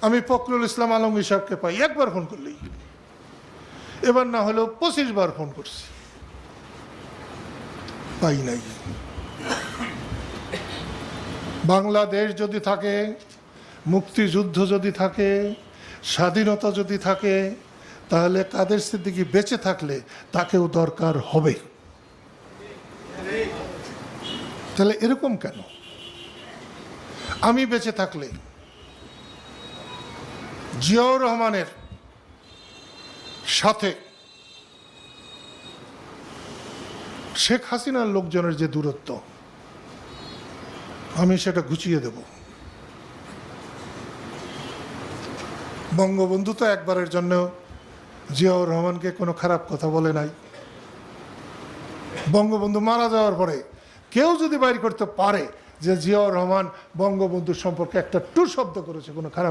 আমি ফখরুল ইসলাম আলমগীর সাহেবকে পাই একবার ফোন করলেই, এবার না হলেও 25 বার ফোন করছি, পাই নাই। বাংলাদেশ যদি থাকে, মুক্তিযুদ্ধ যদি থাকে, স্বাধীনতা যদি থাকে, তাহলে কাদের সিদ্দিকী বেঁচে থাকলে তাকেও দরকার হবে। তাহলে এরকম কেন? আমি বেঁচে থাকলে জিয়াউর রহমানের সাথে শেখ হাসিনার লোকজনের যে দূরত্ব, আমি সেটা ঘুচিয়ে দেব। বঙ্গবন্ধু তো একবারের জন্য জিয়াউর রহমানকে কোনো খারাপ কথা বলে নাই। বঙ্গবন্ধু মারা যাওয়ার পরে কেউ যদি বাইর করতে পারে যে জিয়াউর রহমান বঙ্গবন্ধুর সম্পর্কে একটা টু শব্দ করেছে, কোনো খারাপ